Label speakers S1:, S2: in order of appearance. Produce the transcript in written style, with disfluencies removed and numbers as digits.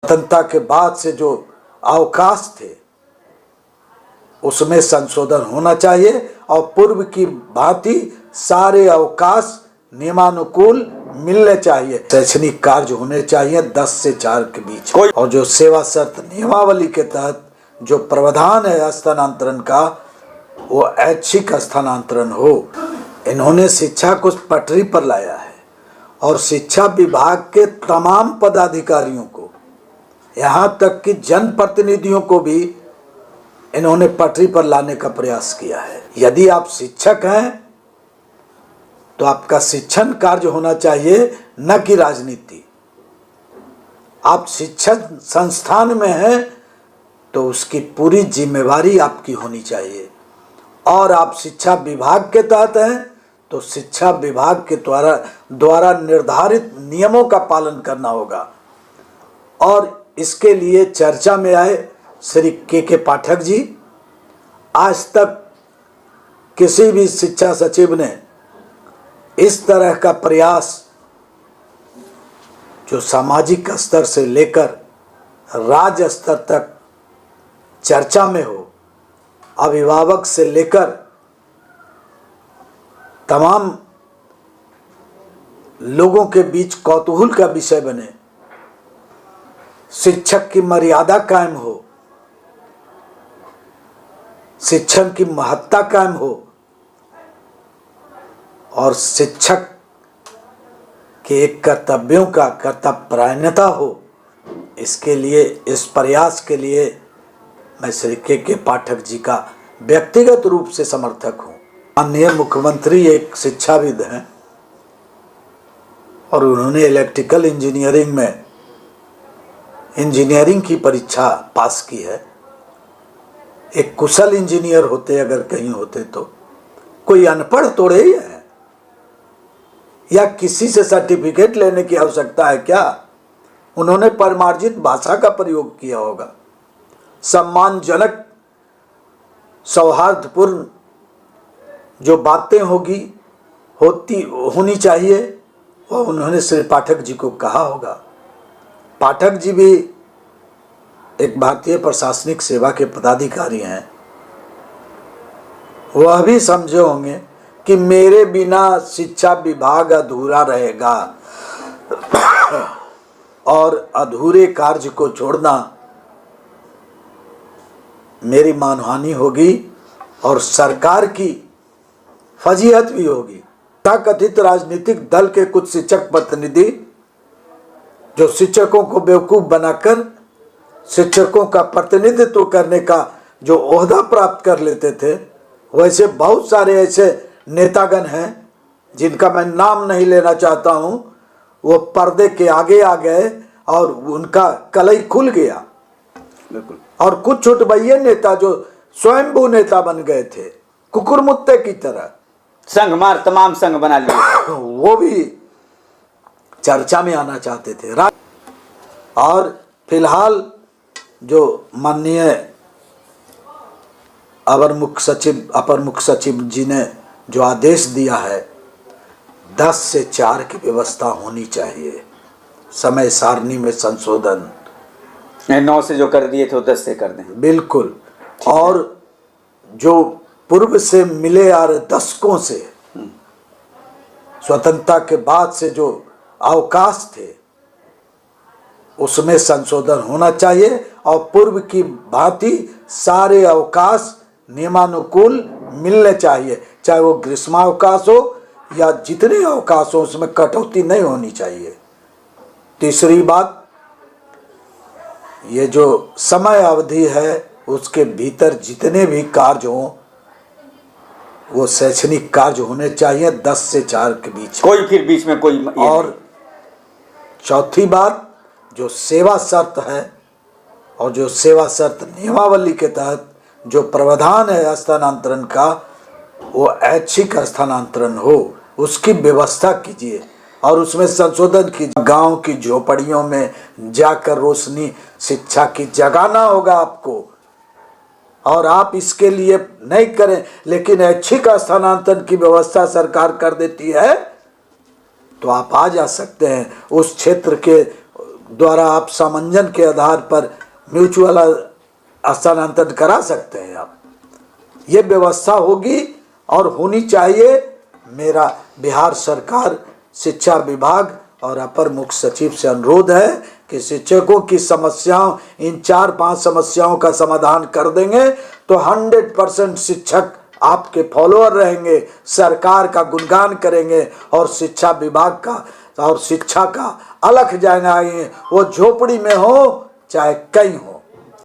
S1: स्वतंत्रता के बाद से जो अवकाश थे उसमें संशोधन होना चाहिए और पूर्व की भांति सारे अवकाश नियमानुकूल मिलने चाहिए। शैक्षणिक कार्य होने चाहिए 10 से 4 के बीच और जो सेवा शर्त नियमावली के तहत जो प्रावधान है स्थानांतरण का वो ऐच्छिक स्थानांतरण हो। इन्होंने शिक्षा को पटरी पर लाया है और शिक्षा विभाग के तमाम पदाधिकारियों को यहाँ तक कि जनप्रतिनिधियों को भी इन्होंने पटरी पर लाने का प्रयास किया है। यदि आप शिक्षक हैं तो आपका शिक्षण कार्य होना चाहिए, न कि राजनीति। आप शिक्षण संस्थान में हैं तो उसकी पूरी जिम्मेवारी आपकी होनी चाहिए और आप शिक्षा विभाग के तहत हैं तो शिक्षा विभाग के द्वारा निर्धारित नियमों का पालन करना होगा। और इसके लिए चर्चा में आए श्री के पाठक जी। आज तक किसी भी शिक्षा सचिव ने इस तरह का प्रयास जो सामाजिक स्तर से लेकर राज्य स्तर तक चर्चा में हो, अभिभावक से लेकर तमाम लोगों के बीच कौतूहल का विषय बने, शिक्षक की मर्यादा कायम हो, शिक्षण की महत्ता कायम हो और शिक्षक के एक कर्तव्यों का कर्तव्यपरायणता हो। इसके लिए, इस प्रयास के लिए मैं श्री के पाठक जी का व्यक्तिगत रूप से समर्थक हूँ। माननीय मुख्यमंत्री एक शिक्षाविद हैं और उन्होंने इलेक्ट्रिकल इंजीनियरिंग में इंजीनियरिंग की परीक्षा पास की है। एक कुशल इंजीनियर होते अगर कहीं होते तो, कोई अनपढ़ थोड़े ही है या किसी से सर्टिफिकेट लेने की आवश्यकता है क्या? उन्होंने परमार्जित भाषा का प्रयोग किया होगा, सम्मानजनक सौहार्दपूर्ण जो बातें होनी चाहिए वो उन्होंने श्री पाठक जी को कहा होगा। पाठक जी भी एक भारतीय प्रशासनिक सेवा के पदाधिकारी हैं। वह भी समझे होंगे कि मेरे बिना शिक्षा विभाग अधूरा रहेगा और अधूरे कार्य को छोड़ना मेरी मानहानि होगी और सरकार की फजीहत भी होगी। तथाकथित राजनीतिक दल के कुछ शिक्षक प्रतिनिधि जो शिक्षकों को बेवकूफ बनाकर शिक्षकों का प्रतिनिधित्व करने का जो ओहदा प्राप्त कर लेते थे, वैसे बहुत सारे ऐसे नेतागण हैं जिनका मैं नाम नहीं लेना चाहता हूं। वो पर्दे के आगे आ गए और उनका कलई खुल गया। बिल्कुल। और कुछ छुटभइये नेता जो स्वयंभू नेता बन गए थे, कुकुर मुत्ते की तरह,
S2: संघ मार तमाम संघ बना लिए,
S1: वो भी चर्चा में आना चाहते थे। और फिलहाल जो माननीय अपर मुख्य सचिव जी ने जो आदेश दिया है 10 से 4 की व्यवस्था होनी चाहिए। समय सारणी में संशोधन
S2: 9 से जो कर दिए थे वो 10 से कर दें।
S1: बिल्कुल। और जो पूर्व से मिले आ रहे दशकों से स्वतंत्रता के बाद से जो अवकाश थे उसमें संशोधन होना चाहिए और पूर्व की भांति सारे अवकाश नियमानुकूल मिलने चाहिए, चाहे वो ग्रीष्मावकाश हो या जितने अवकाश हो, उसमें कटौती नहीं होनी चाहिए। तीसरी बात, ये जो समय अवधि है उसके भीतर जितने भी कार्य हों वो शैक्षणिक कार्य होने चाहिए 10 से 4 के बीच,
S2: कोई फिर बीच में कोई।
S1: और चौथी बात, जो सेवा शर्त है और जो सेवा शर्त नियमावली के तहत जो प्रावधान है स्थानांतरण का, वो ऐच्छिक स्थानांतरण हो, उसकी व्यवस्था कीजिए और उसमें संशोधन कीजिए। गांव की झोपड़ियों में जाकर रोशनी शिक्षा की जगाना होगा आपको, और आप इसके लिए नहीं करें लेकिन ऐच्छिक स्थानांतरण की व्यवस्था सरकार कर देती है तो आप आ जा सकते हैं। उस क्षेत्र के द्वारा आप सामंजस्य के आधार पर म्यूचुअल स्थानांतरण करा सकते हैं। आप ये व्यवस्था होगी और होनी चाहिए। मेरा बिहार सरकार, शिक्षा विभाग और अपर मुख्य सचिव से अनुरोध है कि शिक्षकों की समस्याओं, इन 4-5 समस्याओं का समाधान कर देंगे तो 100% शिक्षक आपके फॉलोअर रहेंगे, सरकार का गुणगान करेंगे और शिक्षा विभाग का और शिक्षा का अलख जाएंगे। वो झोपड़ी में हो चाहे कहीं हो।